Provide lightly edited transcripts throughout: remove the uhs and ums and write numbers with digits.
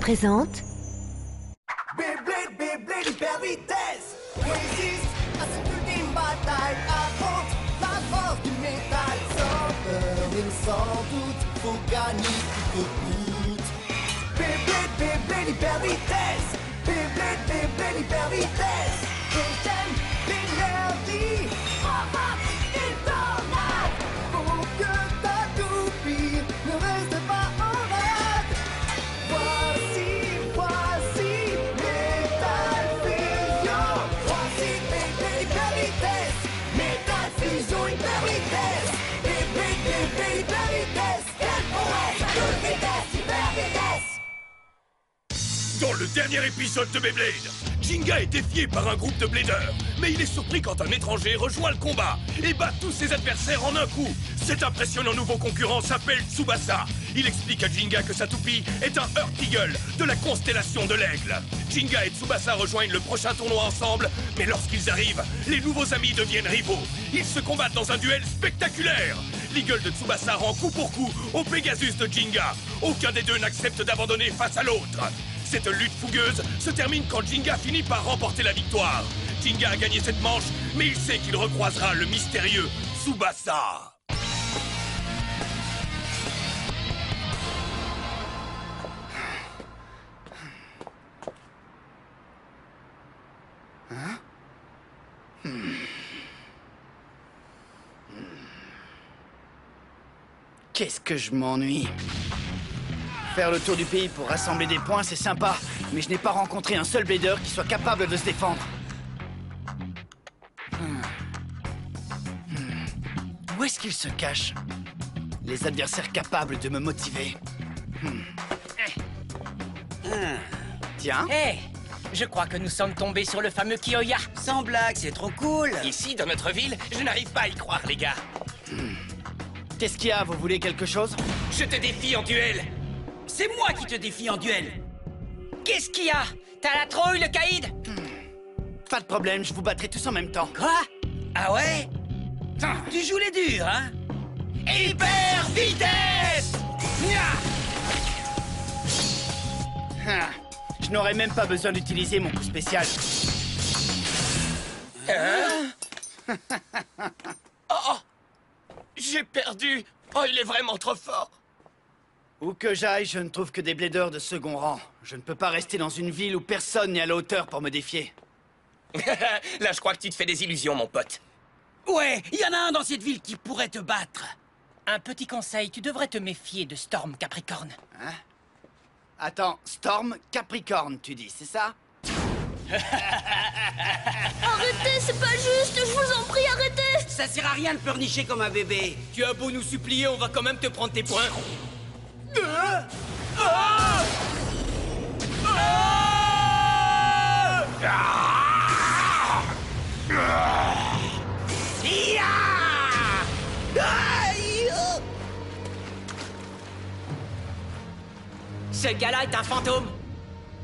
présente... Beyblade, Beyblade, hyper vitesse. Résiste à cette ultime bataille. Affronte la force du métal. Sans peur et sans doute, faut gagner coûte que coûte. Beyblade, Beyblade, hyper vitesse. Beyblade, Beyblade, hyper vitesse. Deuxième d'énergie. Frappe et tornade. Faut que ta toupie ne reste pas en rade. Voici Metal Fusion. Voici Beyblade hyper vitesse. Metal Fusion hyper vitesse. Beyblade hyper vitesse. Quelle prouesse! Toute vitesse, hyper vitesse. Dans le dernier épisode de Beyblade, Jinga est défié par un groupe de bladers. Mais il est surpris quand un étranger rejoint le combat et bat tous ses adversaires en un coup. Cet impressionnant nouveau concurrent s'appelle Tsubasa. Il explique à Jinga que sa toupie est un Earth Eagle de la constellation de l'Aigle. Jinga et Tsubasa rejoignent le prochain tournoi ensemble, mais lorsqu'ils arrivent, les nouveaux amis deviennent rivaux. Ils se combattent dans un duel spectaculaire. L'Eagle de Tsubasa rend coup pour coup au Pegasus de Jinga. Aucun des deux n'accepte d'abandonner face à l'autre. Cette lutte fougueuse se termine quand Jinga finit par remporter la victoire. Jinga a gagné cette manche, mais il sait qu'il recroisera le mystérieux Tsubasa. Qu'est-ce que je m'ennuie. Faire le tour du pays pour rassembler des points, c'est sympa, mais je n'ai pas rencontré un seul blader qui soit capable de se défendre. Où est-ce qu'ils se cachent? Les adversaires capables de me motiver. Tiens. Hé, je crois que nous sommes tombés sur le fameux Kiyoya. Sans blague, c'est trop cool. Ici, dans notre ville, je n'arrive pas à y croire, les gars. Qu'est-ce qu'il y a? Vous voulez quelque chose? Je te défie en duel. C'est moi qui te défie en duel. Qu'est-ce qu'il y a? T'as la trouille, le caïd? Pas de problème, je vous battrai tous en même temps. Quoi? Ah ouais? Tu joues les durs, hein? Hyper vitesse! Je n'aurais même pas besoin d'utiliser mon coup spécial. Oh! J'ai perdu! Oh, il est vraiment trop fort! Où que j'aille, je ne trouve que des bladers de second rang. Je ne peux pas rester dans une ville où personne n'est à la hauteur pour me défier. Là, je crois que tu te fais des illusions, mon pote. Ouais, il y en a un dans cette ville qui pourrait te battre. Un petit conseil, tu devrais te méfier de Storm Capricorne. Hein? Attends, Storm Capricorne, tu dis, c'est ça? Arrêtez, c'est pas juste, je vous en prie, arrêtez! Ça sert à rien de pleurnicher comme un bébé. Tu as beau nous supplier, on va quand même te prendre tes points. Ce gars-là est un fantôme.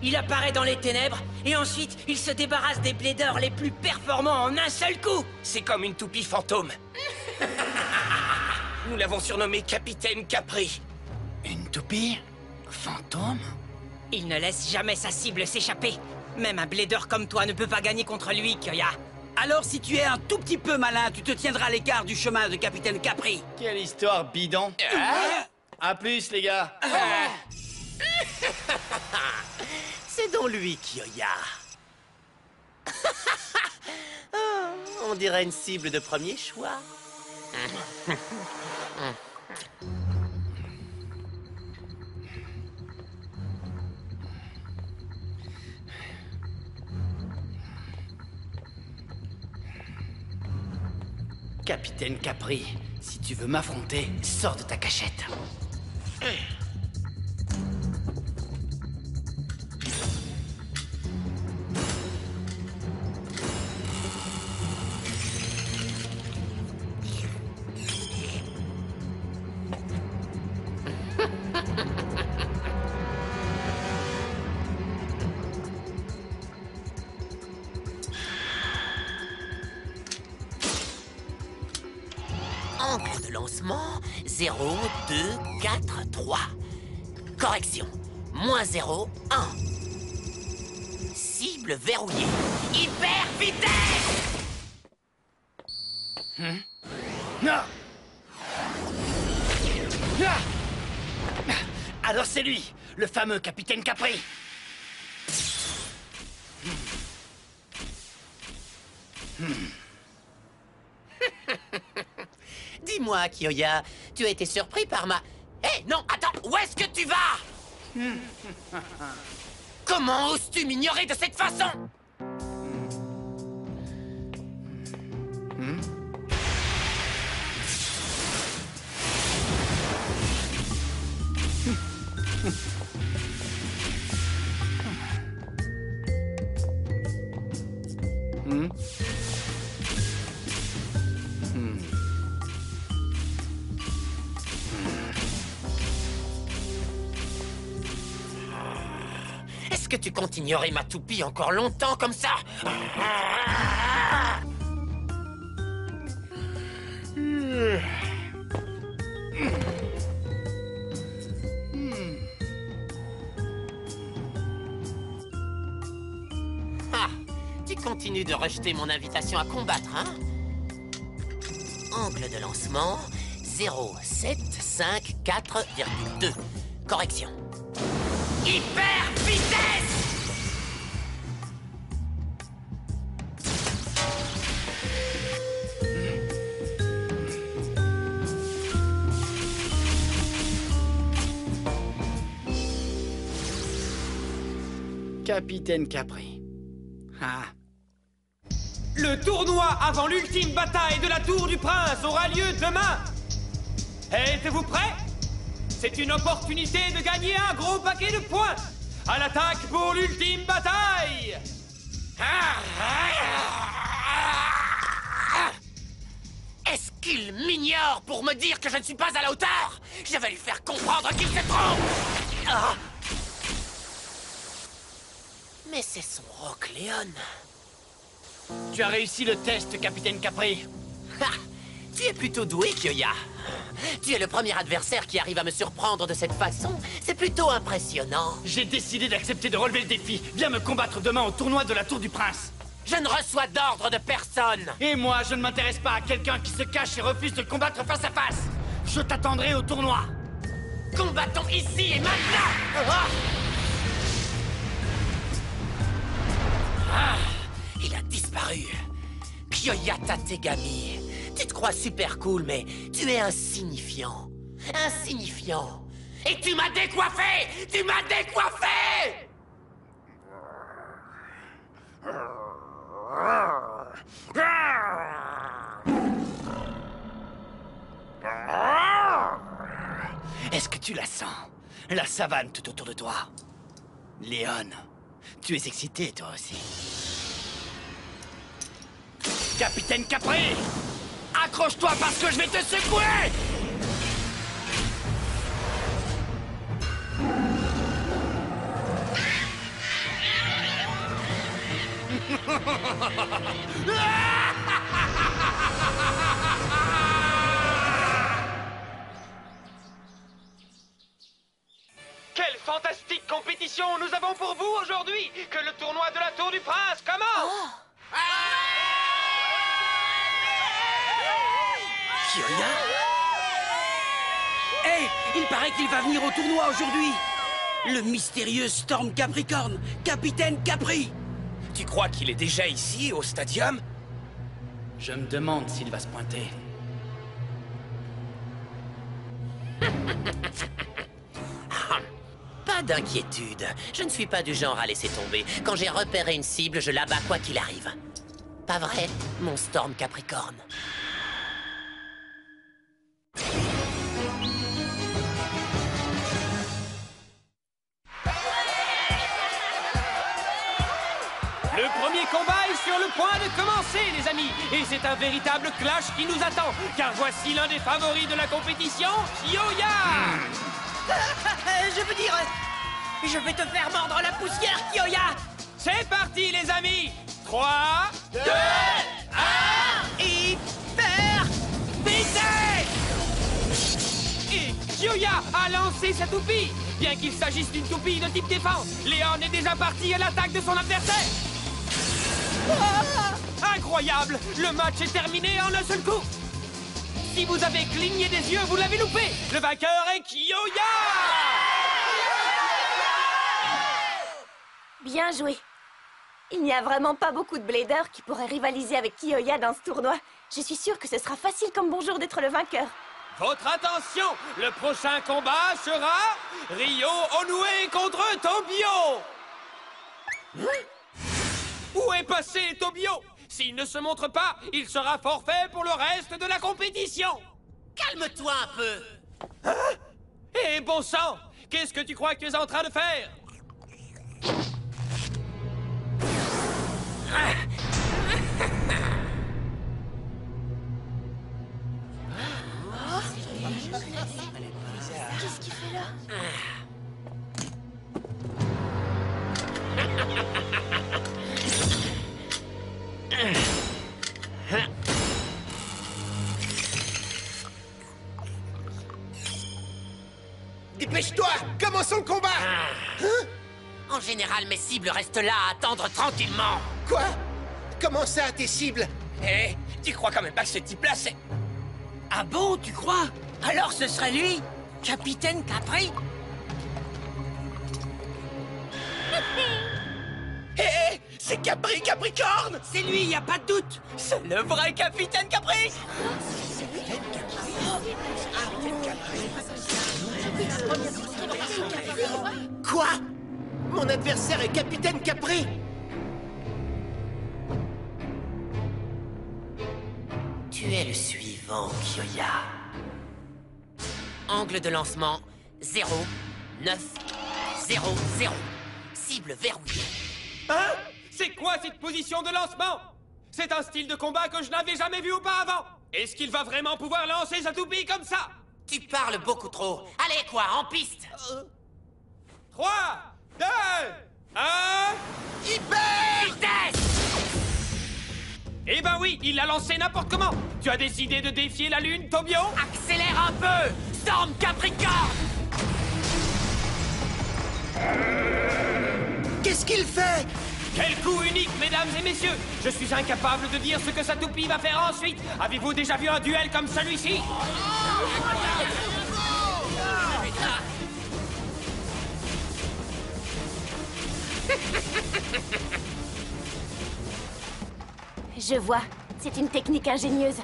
Il apparaît dans les ténèbres, et ensuite, il se débarrasse des bladers les plus performants en un seul coup. C'est comme une toupie fantôme. Nous l'avons surnommé Capitaine Capri. Une toupie? Fantôme? Il ne laisse jamais sa cible s'échapper. Même un blader comme toi ne peut pas gagner contre lui, Kyoya. Alors si tu es un tout petit peu malin, tu te tiendras à l'écart du chemin de Capitaine Capri. Quelle histoire bidon. À plus, les gars. C'est donc lui, Kyoya. On dirait une cible de premier choix. Capitaine Capri, si tu veux m'affronter, sors de ta cachette. Encre de lancement 0, 2, 4, 3. Correction. -0, 1. Cible verrouillée. Hyper vitesse! Non. Alors c'est lui, le fameux Capitaine Capri. Dis-moi, Kyoya, tu as été surpris par ma... Hé, non, attends, où est-ce que tu vas? Comment oses-tu m'ignorer de cette façon? Est-ce que tu comptes ignorer ma toupie encore longtemps comme ça? Ah, tu continues de rejeter mon invitation à combattre, hein? Angle de lancement 0,754,2. Correction. Hyper vitesse! Capitaine Capri. Ah. Le tournoi avant l'ultime bataille de la Tour du Prince aura lieu demain. Êtes-vous prêts? C'est une opportunité de gagner un gros paquet de points. À l'attaque pour l'ultime bataille. Est-ce qu'il m'ignore pour me dire que je ne suis pas à la hauteur? Je vais lui faire comprendre qu'il se trompe. Ah. Mais c'est son Rock Léon. Tu as réussi le test, Capitaine Capri. Ha! Tu es plutôt doué, Kyoya. Tu es le premier adversaire qui arrive à me surprendre de cette façon. C'est plutôt impressionnant. J'ai décidé d'accepter de relever le défi. Viens me combattre demain au tournoi de la Tour du Prince. Je ne reçois d'ordre de personne. Et moi, je ne m'intéresse pas à quelqu'un qui se cache et refuse de combattre face à face. Je t'attendrai au tournoi. Combattons ici et maintenant. Ah! Ah, il a disparu. Kyoya Tategami. Tu te crois super cool, mais tu es insignifiant. Insignifiant. Et tu m'as décoiffé! Tu m'as décoiffé! Est-ce que tu la sens? La savane tout autour de toi. Léon, tu es excité, toi aussi. Capitaine Capri! Accroche-toi parce que je vais te secouer! Quelle fantastique compétition nous avons pour vous aujourd'hui! Que le tournoi de la Tour du Prince commence! Kyoya? Hé, il paraît qu'il va venir au tournoi aujourd'hui. Le mystérieux Storm Capricorne, Capitaine Capri. Tu crois qu'il est déjà ici, au stadium? Je me demande s'il va se pointer. Pas d'inquiétude. Je ne suis pas du genre à laisser tomber. Quand j'ai repéré une cible, je l'abats quoi qu'il arrive. Pas vrai, mon Storm Capricorne? Le premier combat est sur le point de commencer, les amis. Et c'est un véritable clash qui nous attend. Car voici l'un des favoris de la compétition, Kyoya. Je veux dire... Je vais te faire mordre la poussière, Kyoya. C'est parti, les amis. 3, 2, 1... Hyper vitesse! Et Kyoya a lancé sa toupie. Bien qu'il s'agisse d'une toupie de type défense, Léon est déjà parti à l'attaque de son adversaire. Ah, incroyable! Le match est terminé en un seul coup. Si vous avez cligné des yeux, vous l'avez loupé. Le vainqueur est Kiyoya! Bien joué. Il n'y a vraiment pas beaucoup de bladers qui pourraient rivaliser avec Kiyoya dans ce tournoi. Je suis sûre que ce sera facile comme bonjour d'être le vainqueur. Votre attention, le prochain combat sera Ryo Onoue contre Tobio. Où est passé Tobio? S'il ne se montre pas, il sera forfait pour le reste de la compétition. Calme-toi un peu. Hein? Eh bon sang, qu'est-ce que tu crois que tu es en train de faire? Qu'est-ce qu'il fait là? Dépêche-toi! Commençons le combat! Hein? En général, mes cibles restent là à attendre tranquillement. Quoi? Comment ça, tes cibles? Eh, tu crois quand même pas que ce type-là, c'est... Ah bon, tu crois? Alors ce serait lui? Capitaine Capri? Hé, c'est Capri Capricorne! C'est lui, y a pas de doute! C'est le vrai Capitaine Capri! Quoi? Mon adversaire est Capitaine Capri! Tu es le suivant, Kiyoya. Angle de lancement 0, 9, 0, 0. Cible verrouillée. Hein? C'est quoi cette position de lancement? C'est un style de combat que je n'avais jamais vu auparavant. Est-ce qu'il va vraiment pouvoir lancer sa toupie comme ça? Tu parles beaucoup trop. Allez, quoi, en piste. 3, 2, 1... Hyper! Vitesse! Eh ben oui, il l'a lancé n'importe comment. Tu as décidé de défier la Lune, Tobio? Accélère un peu! Storm Capricorne! Qu'est-ce qu'il fait? Quel coup unique, mesdames et messieurs! Je suis incapable de dire ce que sa toupie va faire ensuite. Avez-vous déjà vu un duel comme celui-ci? Je vois. C'est une technique ingénieuse.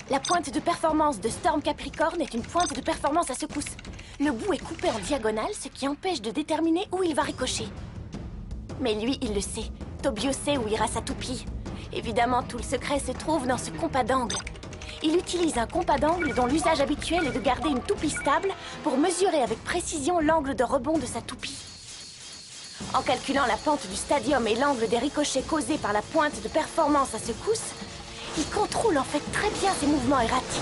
La pointe de performance de Storm Capricorne est une pointe de performance à secousse. Le bout est coupé en diagonale, ce qui empêche de déterminer où il va ricocher. Mais lui, il le sait. Tobio sait où ira sa toupie. Évidemment, tout le secret se trouve dans ce compas d'angle. Il utilise un compas d'angle dont l'usage habituel est de garder une toupie stable pour mesurer avec précision l'angle de rebond de sa toupie. En calculant la pente du stadium et l'angle des ricochets causés par la pointe de performance à secousse, il contrôle en fait très bien ses mouvements erratiques.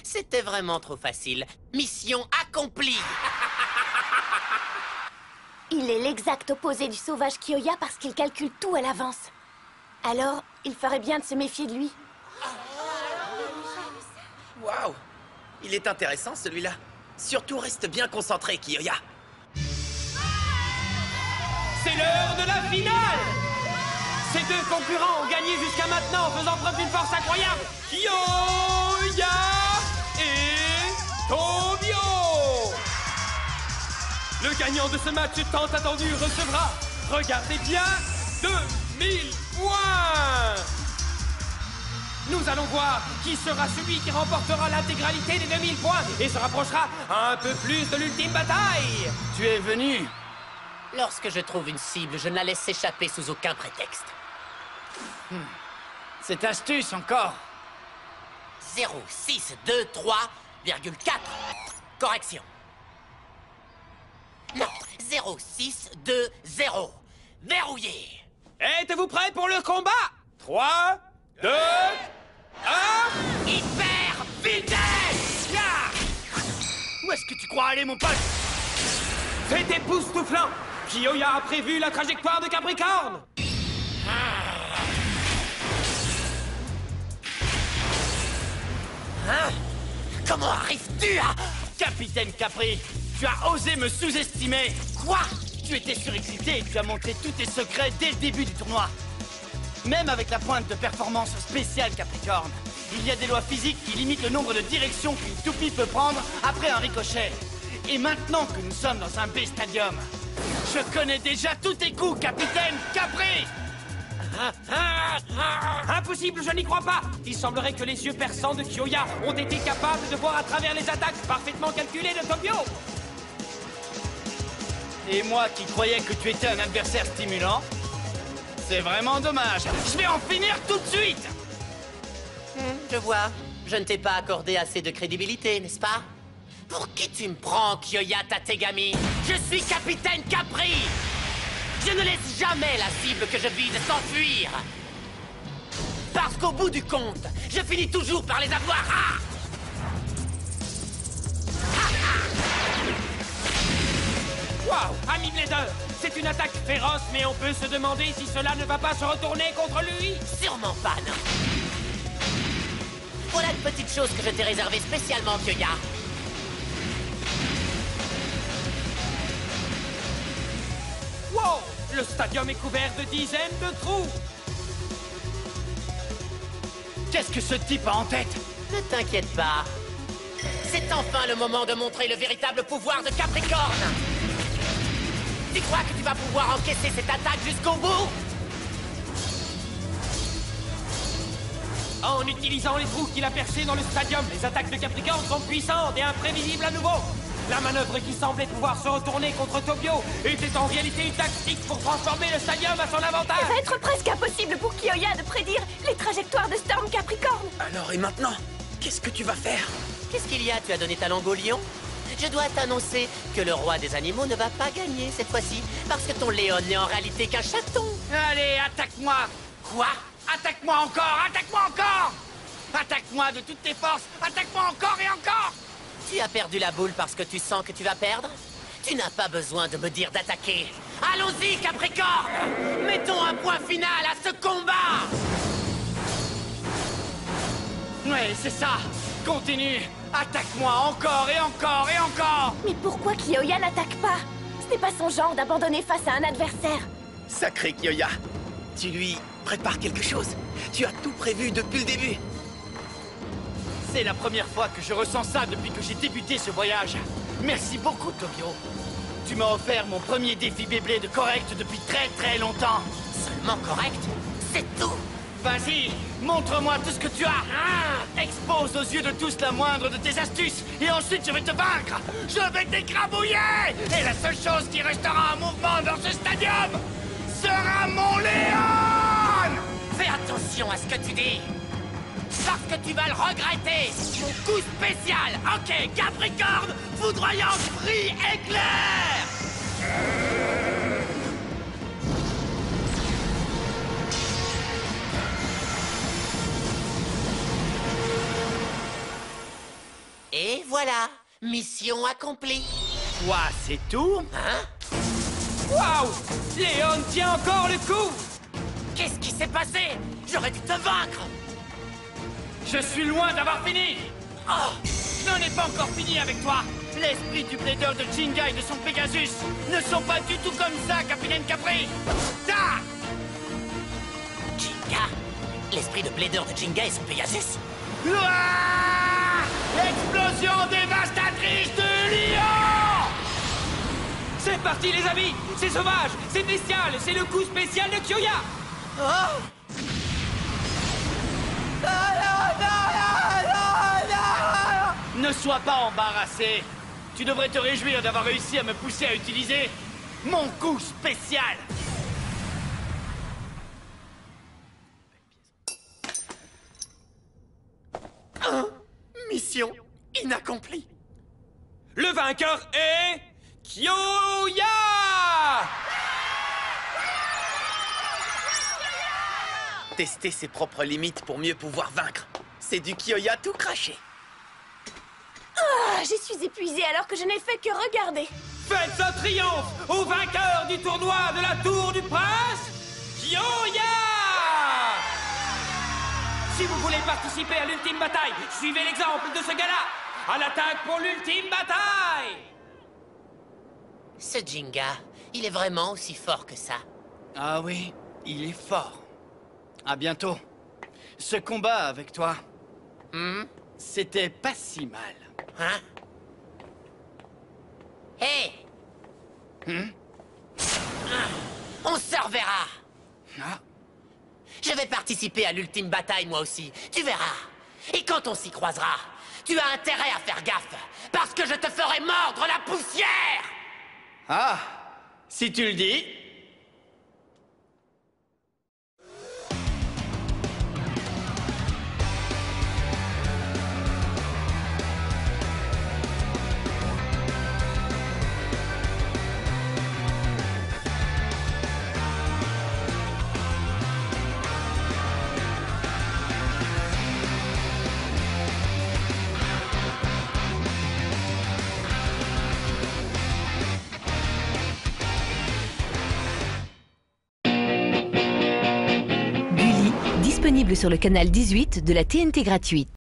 C'était vraiment trop facile. Mission accomplie. Il est l'exact opposé du sauvage Kiyoya parce qu'il calcule tout à l'avance. Alors, il ferait bien de se méfier de lui. Waouh! Il est intéressant, celui-là. Surtout, reste bien concentré, Kiyoya. C'est l'heure de la finale! Ces deux concurrents ont gagné jusqu'à maintenant en faisant preuve d'une force incroyable. Kiyoya et Tobio! Le gagnant de ce match tant attendu recevra, regardez bien, 2000 points! Nous allons voir qui sera celui qui remportera l'intégralité des 2000 points et se rapprochera un peu plus de l'ultime bataille. Tu es venu. Lorsque je trouve une cible, je ne la laisse s'échapper sous aucun prétexte. Cette astuce encore. 0623,4. Correction. Non, 0620. Verrouillé. Êtes-vous prêts pour le combat? 3, 2, 1... Hyper vitesse! Où est-ce que tu crois aller, mon pote? C'est époustouflant! Kiyoya a prévu la trajectoire de Capricorne! Arrives-tu à... Capitaine Capri, tu as osé me sous-estimer. Quoi? Tu étais surexcité et tu as montré tous tes secrets dès le début du tournoi. Même avec la pointe de performance spéciale Capricorne, il y a des lois physiques qui limitent le nombre de directions qu'une toupie peut prendre après un ricochet. Et maintenant que nous sommes dans un B-Stadium, je connais déjà tous tes coups, Capitaine Capri! Impossible, je n'y crois pas! Il semblerait que les yeux perçants de Kyoya ont été capables de voir à travers les attaques parfaitement calculées de Tokyo! Et moi qui croyais que tu étais un adversaire stimulant, c'est vraiment dommage. Je vais en finir tout de suite! Je vois. Je ne t'ai pas accordé assez de crédibilité, n'est-ce pas? Pour qui tu me prends, Kyoya Tategami? Je suis Capitaine Capri! Je ne laisse jamais la cible que je vise s'enfuir! Parce qu'au bout du compte, je finis toujours par les avoir! Waouh, ami Blader! C'est une attaque féroce, mais on peut se demander si cela ne va pas se retourner contre lui! Sûrement pas, non! Voilà une petite chose que je t'ai réservée spécialement, Kyoya. Wow! Le stadium est couvert de dizaines de trous! Qu'est-ce que ce type a en tête? Ne t'inquiète pas. C'est enfin le moment de montrer le véritable pouvoir de Capricorne! Tu crois que tu vas pouvoir encaisser cette attaque jusqu'au bout? En utilisant les trous qu'il a percés dans le stadium, les attaques de Capricorne sont puissantes et imprévisibles à nouveau. La manœuvre qui semblait pouvoir se retourner contre Tokyo était en réalité une tactique pour transformer le stadium à son avantage. Ça va être presque impossible pour Kyoya de prédire les trajectoires de Storm Capricorne. Alors, et maintenant? Qu'est-ce que tu vas faire? Qu'est-ce qu'il y a? Tu as donné ta langue au lion? Je dois t'annoncer que le roi des animaux ne va pas gagner cette fois-ci, parce que ton Léon n'est en réalité qu'un chaton. Allez, attaque-moi! Quoi? Attaque-moi encore! Attaque-moi encore! Attaque-moi de toutes tes forces! Attaque-moi encore et encore! Tu as perdu la boule parce que tu sens que tu vas perdre? Tu n'as pas besoin de me dire d'attaquer. Allons-y, Capricorne! Mettons un point final à ce combat! Ouais, c'est ça! Continue! Attaque-moi encore et encore et encore! Mais pourquoi Kyoya n'attaque pas? Ce n'est pas son genre d'abandonner face à un adversaire. Sacré Kyoya! Tu lui prépares quelque chose? Tu as tout prévu depuis le début! C'est la première fois que je ressens ça depuis que j'ai débuté ce voyage. Merci beaucoup, Tokyo. Tu m'as offert mon premier défi Beyblade correct depuis très longtemps. Seulement correct? C'est tout! Vas-y, montre-moi tout ce que tu as. Expose aux yeux de tous la moindre de tes astuces, et ensuite je vais te vaincre. Je vais t'écrabouiller. Et la seule chose qui restera en mouvement dans ce stadium sera mon Léon. Fais attention à ce que tu dis! Parce que tu vas le regretter! Mon coup spécial! Ok, Capricorne! Foudroyant cri éclair! Et voilà, mission accomplie. Quoi, c'est tout? Hein? Waouh! Léon tient encore le coup! Qu'est-ce qui s'est passé? J'aurais dû te vaincre! Je suis loin d'avoir fini. Oh! Je n'en ai pas encore fini avec toi. L'esprit du blader de Jinga et de son Pegasus ne sont pas du tout comme ça, Capitaine Capri. Ça! Jinga? L'esprit de Blader de Jinga et son Pegasus? Ouah! Explosion dévastatrice de lion! C'est parti, les amis! C'est sauvage! C'est bestial! C'est le coup spécial de Kyoya! Ne sois pas embarrassé. Tu devrais te réjouir d'avoir réussi à me pousser à utiliser mon coup spécial. Mission inaccomplie. Le vainqueur est... Kyoya! Tester ses propres limites pour mieux pouvoir vaincre. C'est du Kyoya tout craché. Ah, je suis épuisée alors que je n'ai fait que regarder. Faites un triomphe au vainqueur du tournoi de la Tour du Prince, Kyoya! Si vous voulez participer à l'ultime bataille, suivez l'exemple de ce gars-là. À l'attaque pour l'ultime bataille! Ce Jinga, il est vraiment aussi fort que ça. Ah oui, il est fort. À bientôt. Ce combat avec toi, c'était pas si mal. Hein? Hé! On se reverra! Ah, Je vais participer à l'ultime bataille, moi aussi. Tu verras. Et quand on s'y croisera, tu as intérêt à faire gaffe, parce que je te ferai mordre la poussière! ah, si tu le dis. Disponible sur le canal 18 de la TNT gratuite.